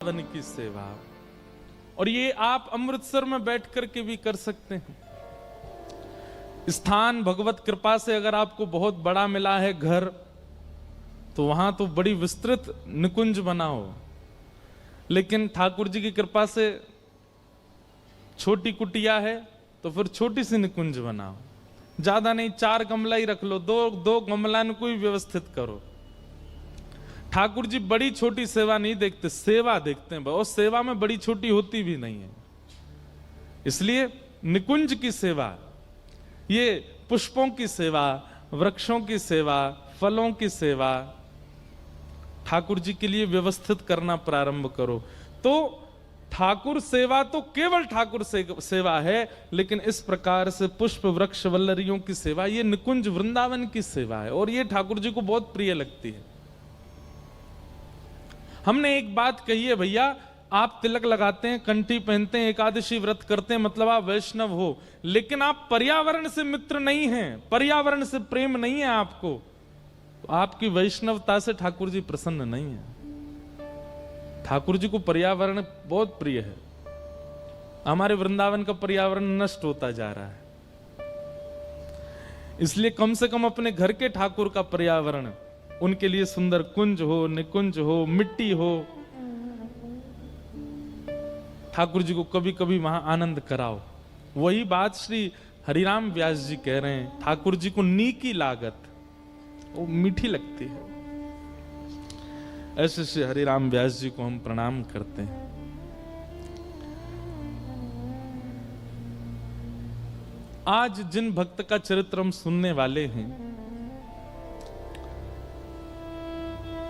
वृंदावन की सेवा, और ये आप अमृतसर में बैठ करके भी कर सकते हैं। स्थान भगवत कृपा से अगर आपको बहुत बड़ा मिला है घर, तो वहां तो बड़ी विस्तृत निकुंज बनाओ, लेकिन ठाकुर जी की कृपा से छोटी कुटिया है तो फिर छोटी सी निकुंज बनाओ। ज्यादा नहीं, 4 गमला ही रख लो, दो गमला को ही व्यवस्थित करो। ठाकुर जी बड़ी छोटी सेवा नहीं देखते, सेवा देखते हैं, और सेवा में बड़ी छोटी होती भी नहीं है। इसलिए निकुंज की सेवा, ये पुष्पों की सेवा, वृक्षों की सेवा, फलों की सेवा ठाकुर जी के लिए व्यवस्थित करना प्रारंभ करो। तो ठाकुर सेवा तो केवल ठाकुर सेवा है, लेकिन इस प्रकार से पुष्प वृक्ष वल्लरियों की सेवा, ये निकुंज वृंदावन की सेवा है, और ये ठाकुर जी को बहुत प्रिय लगती है। हमने एक बात कही है, भैया आप तिलक लगाते हैं, कंठी पहनते हैं, एकादशी व्रत करते हैं, मतलब आप वैष्णव हो, लेकिन आप पर्यावरण से मित्र नहीं हैं, पर्यावरण से प्रेम नहीं है आपको, तो आपकी वैष्णवता से ठाकुर जी प्रसन्न नहीं है। ठाकुर जी को पर्यावरण बहुत प्रिय है। हमारे वृंदावन का पर्यावरण नष्ट होता जा रहा है, इसलिए कम से कम अपने घर के ठाकुर का पर्यावरण, उनके लिए सुंदर कुंज हो, निकुंज हो, मिट्टी हो, ठाकुर जी को कभी कभी वहां आनंद कराओ। वही बात श्री हरिराम व्यास जी कह रहे हैं, ठाकुर जी को नी की लागत वो मीठी लगती है। ऐसे श्री हरिराम व्यास जी को हम प्रणाम करते हैं। आज जिन भक्त का चरित्र हम सुनने वाले हैं,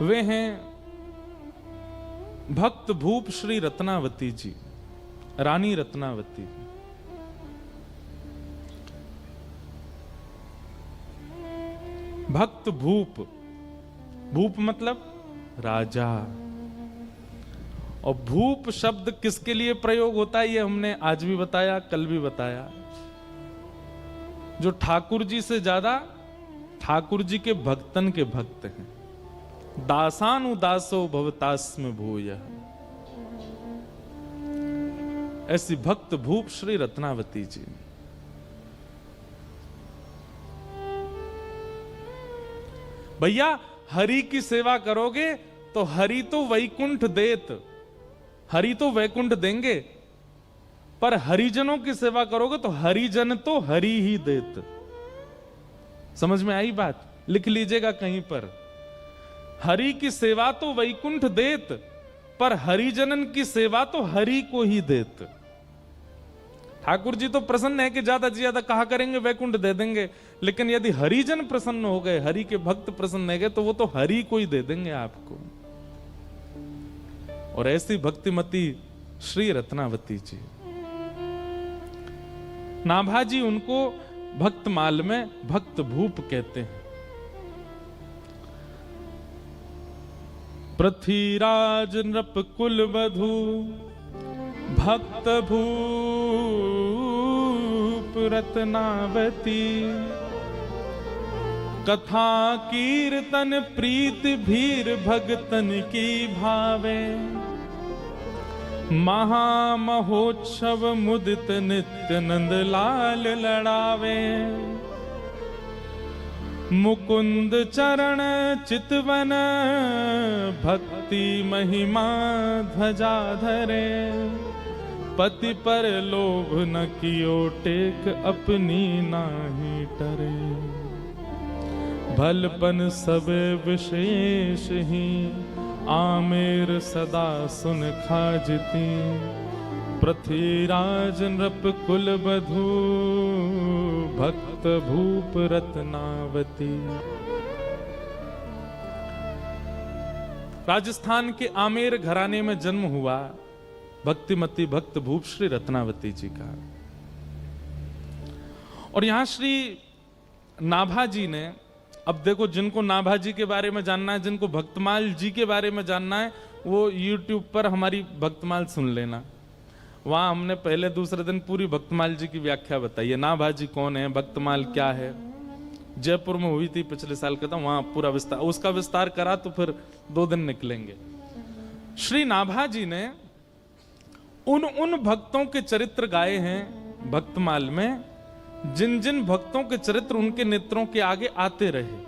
वे हैं भक्त भूप श्री रत्नावती जी, रानी रत्नावती। भक्त भूप, भूप मतलब राजा, और भूप शब्द किसके लिए प्रयोग होता है ये हमने आज भी बताया, कल भी बताया। जो ठाकुर जी से ज्यादा ठाकुर जी के भक्तन के भक्त हैं। दासानुदासो भवतास्म भूयः, ऐसी भक्त भूप श्री रत्नावती जी। भैया हरि की सेवा करोगे तो हरि तो वैकुंठ देत, हरि तो वैकुंठ देंगे, पर हरिजनों की सेवा करोगे तो हरिजन तो हरि ही देत। समझ में आई बात? लिख लीजिएगा कहीं पर, हरि की सेवा तो वैकुंठ देत, पर हरिजनन की सेवा तो हरि को ही देत। ठाकुर जी तो प्रसन्न है कि ज्यादा से ज्यादा कहा करेंगे वैकुंठ दे देंगे, लेकिन यदि हरिजन प्रसन्न हो गए, हरि के भक्त प्रसन्न हो गए, तो वो तो हरि को ही दे देंगे आपको। और ऐसी भक्तिमती श्री रत्नावती जी, नाभाजी उनको भक्तमाल में भक्त भूप कहते हैं। पृथ्वीराज नृप कुल वधू भक्त भूप रत्नावती, कथा कीर्तन प्रीत भीर भगतन की भावे, महामहोत्सव मुदित नित्य नंद लाल लड़ावे, मुकुंद चरण चितवन भक्ति महिमा ध्वजा धरे, पति पर लोभ न कियो टेक अपनी नाही टरे, भलपन सब विशेष ही आमेर सदा सुन खाजती, पृथ्वीराज नृप कुल बधू भक्त भूप रत्नावती। राजस्थान के आमेर घराने में जन्म हुआ भक्तिमती भक्त भूप श्री रत्नावती जी का। और यहां श्री नाभाजी ने, अब देखो जिनको नाभाजी के बारे में जानना है, जिनको भक्तमाल जी के बारे में जानना है, वो YouTube पर हमारी भक्तमाल सुन लेना। वहां हमने पहले दूसरे दिन पूरी भक्तमाल जी की व्याख्या बताई है। नाभाजी कौन है, भक्तमाल क्या है, जयपुर में हुई थी पिछले साल, कहता वहां पूरा विस्तार, उसका विस्तार करा तो फिर 2 दिन निकलेंगे। श्री नाभा जी ने उन भक्तों के चरित्र गाए हैं भक्तमाल में, जिन जिन भक्तों के चरित्र उनके नेत्रों के आगे आते रहे,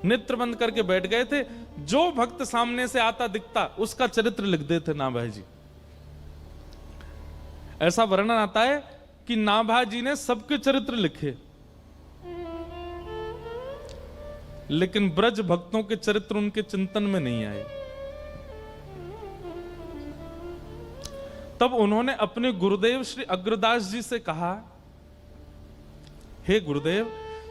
नेत्र बंद करके बैठ गए थे। जो भक्त सामने से आता दिखता उसका चरित्र लिख देते नाभा जी। ऐसा वर्णन आता है कि नाभा जी ने सबके चरित्र लिखे, लेकिन ब्रज भक्तों के चरित्र उनके चिंतन में नहीं आए। तब उन्होंने अपने गुरुदेव श्री अग्रदास जी से कहा, हे गुरुदेव,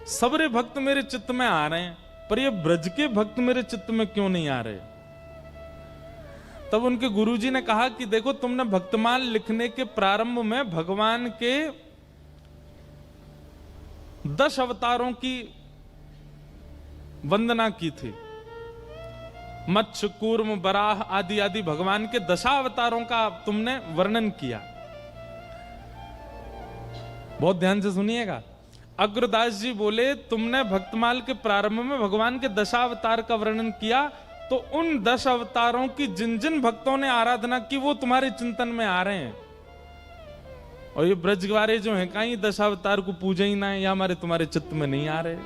सबरे भक्त मेरे चित्त में आ रहे हैं, पर ये ब्रज के भक्त मेरे चित्त में क्यों नहीं आ रहे? तब उनके गुरुजी ने कहा कि देखो, तुमने भक्तमाल लिखने के प्रारंभ में भगवान के 10 अवतारों की वंदना की थी। मत्स्य, कूर्म, बराह आदि आदि भगवान के 10 अवतारों का तुमने वर्णन किया। बहुत ध्यान से सुनिएगा। अग्रदास जी बोले, तुमने भक्तमाल के प्रारंभ में भगवान के 10 अवतार का वर्णन किया, तो उन 10 अवतारों की जिन जिन भक्तों ने आराधना की वो तुम्हारे चिंतन में आ रहे हैं। और ये ब्रजवारे जो हैं, कहीं 10 अवतार को पूजा ही ना है, या हमारे तुम्हारे चित्त में नहीं आ रहे।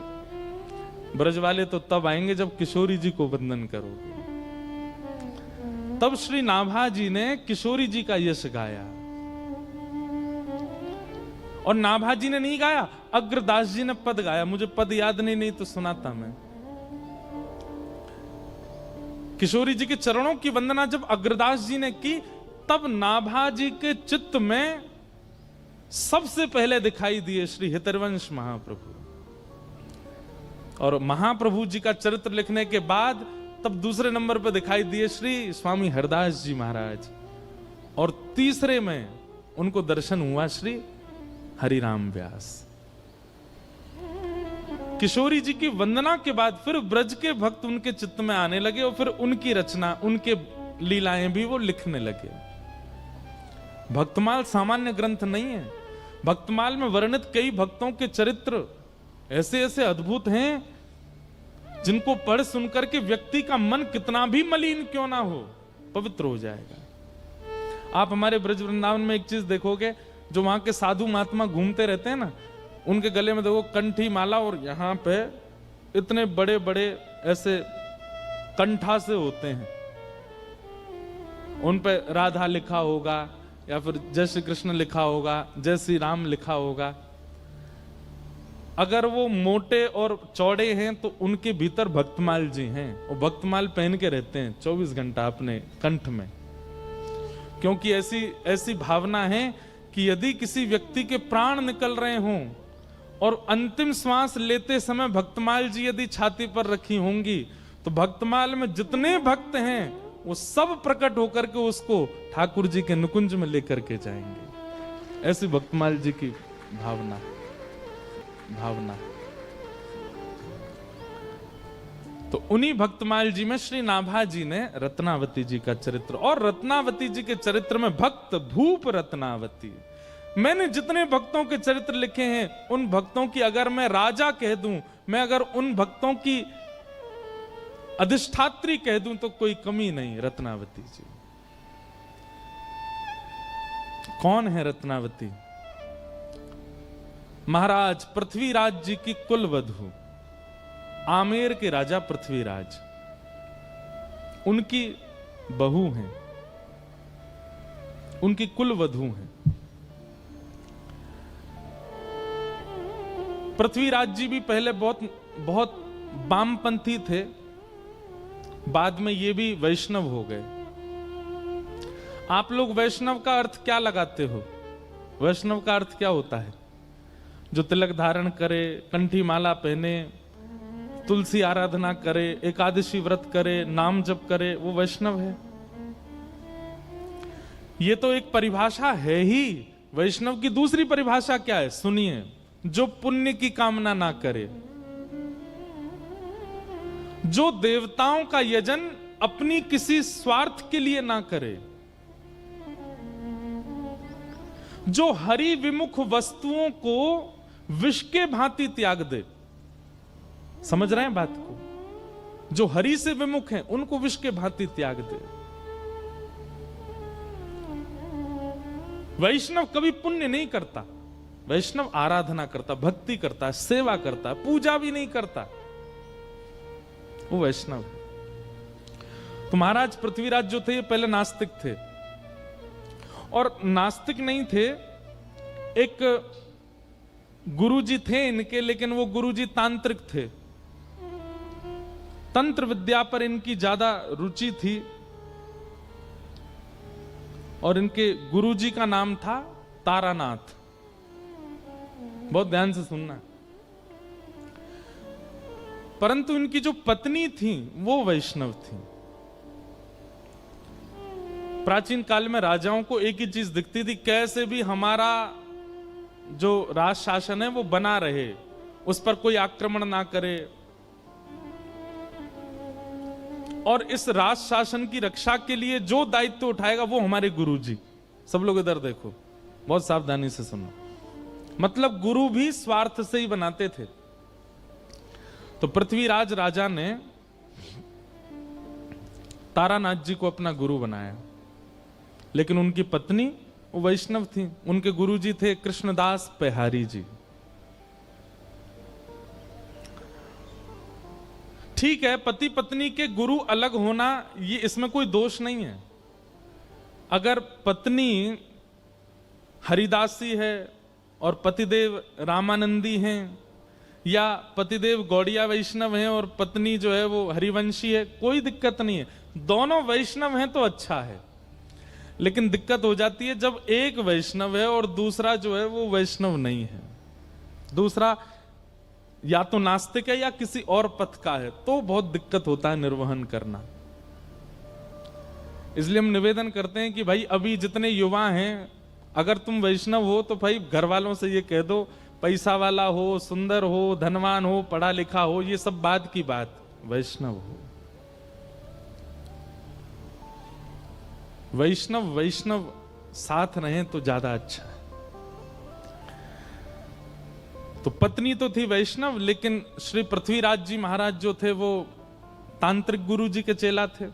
ब्रज वाले तो तब आएंगे जब किशोरी जी को वंदन करोगे। तब श्री नाभा जी ने किशोरी जी का यश गाया। और नाभा जी ने नहीं गाया, अग्रदास जी ने पद गाया। मुझे पद याद नहीं तो सुनाता मैं। किशोरी जी के चरणों की वंदना जब अग्रदास जी ने की, तब नाभा जी के चित्त में सबसे पहले दिखाई दिए श्री हितरवंश महाप्रभु। और महाप्रभु जी का चरित्र लिखने के बाद तब दूसरे नंबर पर दिखाई दिए श्री स्वामी हरदास जी महाराज। और तीसरे में उनको दर्शन हुआ श्री हरिराम व्यास। किशोरी जी की वंदना के बाद फिर ब्रज के भक्त उनके चित्त में आने लगे, और फिर उनकी रचना, उनके लीलाएं भी वो लिखने लगे। भक्तमाल सामान्य ग्रंथ नहीं है। भक्तमाल में वर्णित कई भक्तों के चरित्र ऐसे ऐसे अद्भुत हैं, जिनको पढ़ सुनकर के व्यक्ति का मन कितना भी मलिन क्यों ना हो, पवित्र हो जाएगा। आप हमारे ब्रज वृंदावन में एक चीज देखोगे, जो वहां के साधु महात्मा घूमते रहते हैं ना, उनके गले में देखो कंठी माला, और यहां पे इतने बड़े बड़े ऐसे कंठा से होते हैं, उन पे राधा लिखा होगा, या फिर जय श्री कृष्ण लिखा होगा, जय श्री राम लिखा होगा। अगर वो मोटे और चौड़े हैं तो उनके भीतर भक्तमाल जी हैं। वो भक्तमाल पहन के रहते हैं 24 घंटा अपने कंठ में, क्योंकि ऐसी भावना है कि यदि किसी व्यक्ति के प्राण निकल रहे हों और अंतिम श्वास लेते समय भक्तमाल जी यदि छाती पर रखी होंगी, तो भक्तमाल में जितने भक्त हैं वो सब प्रकट होकर के उसको ठाकुर जी के नुकुंज में लेकर के जाएंगे। ऐसी भक्तमाल जी की भावना। तो उन्हीं भक्तमाल जी में श्री नाभा जी ने रत्नावती जी का चरित्र, और रत्नावती जी के चरित्र में भक्त भूप रत्नावती। मैंने जितने भक्तों के चरित्र लिखे हैं, उन भक्तों की अगर मैं राजा कह दूं, मैं अगर उन भक्तों की अधिष्ठात्री कह दूं, तो कोई कमी नहीं। रत्नावती जी कौन है? रत्नावती महाराज पृथ्वीराज जी की कुलवधू, आमेर के राजा पृथ्वीराज, उनकी बहू हैं, उनकी कुलवधू हैं। पृथ्वीराज जी भी पहले बहुत वामपंथी थे, बाद में ये भी वैष्णव हो गए। आप लोग वैष्णव का अर्थ क्या लगाते हो? वैष्णव का अर्थ क्या होता है? जो तिलक धारण करे, कंठी माला पहने, तुलसी आराधना करे, एकादशी व्रत करे, नाम जप करे, वो वैष्णव है। ये तो एक परिभाषा है ही। वैष्णव की दूसरी परिभाषा क्या है? सुनिए, जो पुण्य की कामना ना करे, जो देवताओं का यजन अपनी किसी स्वार्थ के लिए ना करे, जो हरि विमुख वस्तुओं को विष के भांति त्याग दे। समझ रहे हैं बात को? जो हरि से विमुख हैं उनको विष के भांति त्याग दे। वैष्णव कभी पुण्य नहीं करता, वैष्णव आराधना करता, भक्ति करता, सेवा करता, पूजा भी नहीं करता, वो वैष्णव है। तो महाराज पृथ्वीराज जो थे ये पहले नास्तिक थे, और नास्तिक नहीं थे, एक गुरुजी थे इनके, लेकिन वो गुरुजी तांत्रिक थे, तंत्र विद्या पर इनकी ज्यादा रुचि थी, और इनके गुरुजी का नाम था तारानाथ। बहुत ध्यान से सुनना। परंतु इनकी जो पत्नी थी वो वैष्णव थी। प्राचीन काल में राजाओं को एक ही चीज दिखती थी, कैसे भी हमारा जो राज शासन है वो बना रहे, उस पर कोई आक्रमण ना करे, और इस राज शासन की रक्षा के लिए जो दायित्व उठाएगा वो हमारे गुरुजी। सब लोग इधर देखो, बहुत सावधानी से सुनो। मतलब गुरु भी स्वार्थ से ही बनाते थे। तो पृथ्वीराज राजा ने तारानाथ जी को अपना गुरु बनाया, लेकिन उनकी पत्नी वो वैष्णव थी। उनके गुरुजी थे कृष्णदास पेहारी जी। ठीक है, पति पत्नी के गुरु अलग होना ये इसमें कोई दोष नहीं है। अगर पत्नी हरिदासी है और पतिदेव रामानंदी हैं, या पतिदेव गौड़िया वैष्णव हैं और पत्नी जो है वो हरिवंशी है, कोई दिक्कत नहीं है। दोनों वैष्णव हैं तो अच्छा है। लेकिन दिक्कत हो जाती है जब एक वैष्णव है और दूसरा जो है वो वैष्णव नहीं है, दूसरा या तो नास्तिक है या किसी और पथ का है, तो बहुत दिक्कत होता है निर्वहन करना। इसलिए हम निवेदन करते हैं कि भाई अभी जितने युवा हैं, अगर तुम वैष्णव हो तो भाई घर वालों से ये कह दो, पैसा वाला हो, सुंदर हो, धनवान हो, पढ़ा लिखा हो, ये सब बात की बात, वैष्णव हो। वैष्णव साथ रहे तो ज्यादा अच्छा है। तो पत्नी तो थी वैष्णव, लेकिन श्री पृथ्वीराज जी महाराज जो थे वो तांत्रिक गुरु जी के चेला थे।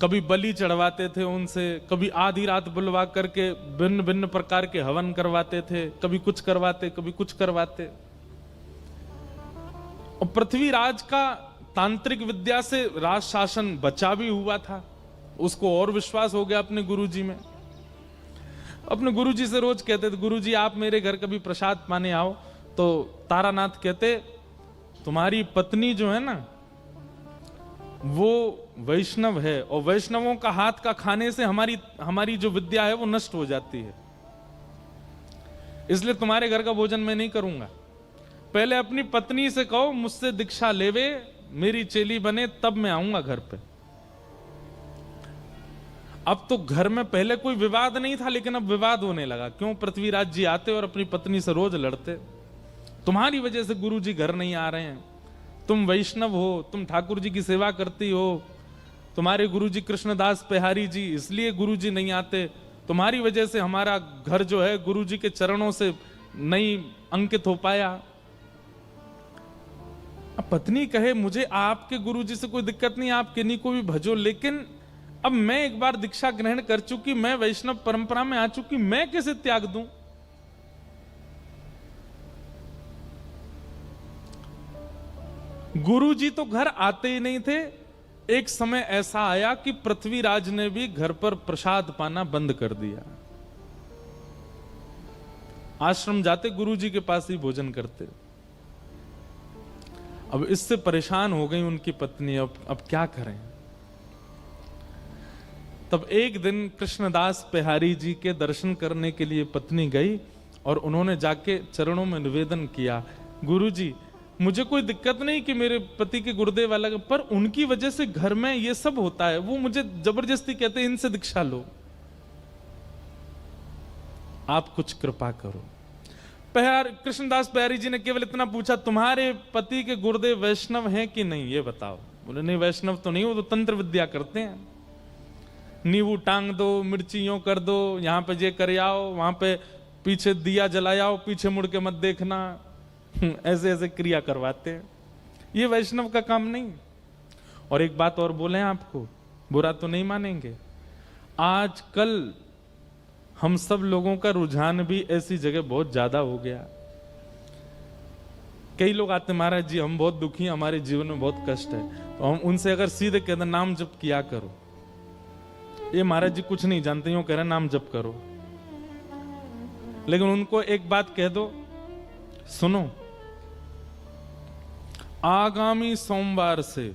कभी बलि चढ़वाते थे उनसे, कभी आधी रात बुलवा करके भिन्न भिन्न प्रकार के हवन करवाते थे, कभी कुछ करवाते, कभी कुछ करवाते। और पृथ्वीराज का तांत्रिक विद्या से राज शासन बचा भी हुआ था। उसको और विश्वास हो गया अपने गुरुजी में। अपने गुरुजी से रोज कहते थे, गुरुजी आप मेरे घर कभी प्रसाद पाने आओ। तो तारानाथ कहते, तुम्हारी पत्नी जो है ना वो वैष्णव है, और वैष्णवों का हाथ का खाने से हमारी जो विद्या है वो नष्ट हो जाती है, इसलिए तुम्हारे घर का भोजन मैं नहीं करूंगा। पहले अपनी पत्नी से कहो मुझसे दीक्षा लेवे, मेरी चेली बने, तब मैं आऊंगा घर पे। अब तो घर में पहले कोई विवाद नहीं था, लेकिन अब विवाद होने लगा। क्यों? पृथ्वीराज जी आते और अपनी पत्नी से रोज लड़ते, तुम्हारी वजह से गुरुजी घर नहीं आ रहे हैं, तुम वैष्णव हो, तुम ठाकुर जी की सेवा करती हो, तुम्हारे गुरुजी कृष्णदास पेहारी जी इसलिए गुरुजी नहीं आते, तुम्हारी वजह से हमारा घर जो है गुरुजी के चरणों से नहीं अंकित हो पाया। अब पत्नी कहे मुझे आपके गुरुजी से कोई दिक्कत नहीं, आप किन्हीं को भी भजो, लेकिन अब मैं एक बार दीक्षा ग्रहण कर चुकी, मैं वैष्णव परंपरा में आ चुकी, मैं कैसे त्याग दूं? गुरुजी तो घर आते ही नहीं थे। एक समय ऐसा आया कि पृथ्वीराज ने भी घर पर प्रसाद पाना बंद कर दिया। आश्रम जाते गुरुजी के पास ही भोजन करते। अब इससे परेशान हो गई उनकी पत्नी, अब क्या करें? तब एक दिन कृष्णदास पेहारी जी के दर्शन करने के लिए पत्नी गई और उन्होंने जाके चरणों में निवेदन किया, गुरुजी मुझे कोई दिक्कत नहीं कि मेरे पति के गुर्दे वाला, पर उनकी वजह से घर में ये सब होता है, वो मुझे जबरदस्ती कहते हैं इनसे दीक्षा लो, आप कुछ कृपा करो। कृष्णदास पेहारी जी ने केवल इतना पूछा, तुम्हारे पति के गुर्दे वैष्णव हैं कि नहीं, ये बताओ। बोले नहीं वैष्णव तो नहीं, वो तो तंत्र विद्या करते हैं, नींबू टांग दो, मिर्ची यूं कर दो, यहां पे ये कर आओ, वहां पे पीछे दिया जलाओ, पीछे मुड़ के मत देखना, ऐसे ऐसे क्रिया करवाते हैं, ये वैष्णव का काम नहीं। और एक बात और बोले आपको, बुरा तो नहीं मानेंगे, आजकल हम सब लोगों का रुझान भी ऐसी जगह बहुत ज्यादा हो गया। कई लोग आते, महाराज जी हम बहुत दुखी हैं, हमारे जीवन में बहुत कष्ट है, तो हम उनसे अगर सीधे कहते नाम जप किया करो, ये महाराज जी कुछ नहीं जानते, यूं कह रहे नाम जप करो। लेकिन उनको एक बात कह दो, सुनो, आगामी सोमवार से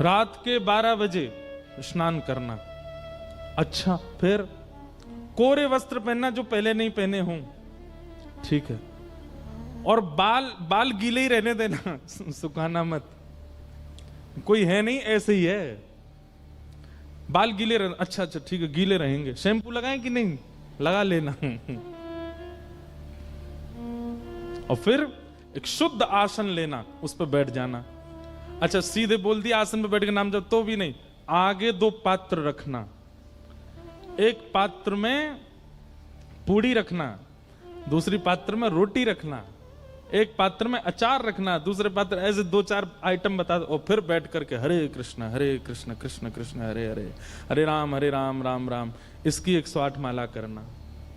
रात के 12 बजे स्नान करना। अच्छा, फिर कोरे वस्त्र पहनना जो पहले नहीं पहने हों, ठीक है, और बाल गीले ही रहने देना, सुखाना मत। कोई है नहीं, ऐसे ही है, बाल गीले रह, अच्छा अच्छा ठीक है, गीले रहेंगे। शैम्पू लगाएं कि नहीं, लगा लेना। और फिर एक शुद्ध आसन लेना, उस पर बैठ जाना। अच्छा, सीधे बोल दिया आसन पे बैठ के नाम जप, तो भी नहीं, आगे 2 पात्र रखना, एक पात्र में पूड़ी रखना, दूसरी पात्र में रोटी रखना, एक पात्र में अचार रखना, दूसरे पात्र, ऐसे 2-4 आइटम बता दो, और फिर बैठ करके हरे कृष्ण कृष्ण कृष्ण हरे हरे, हरे राम राम राम। इसकी 108 माला करना।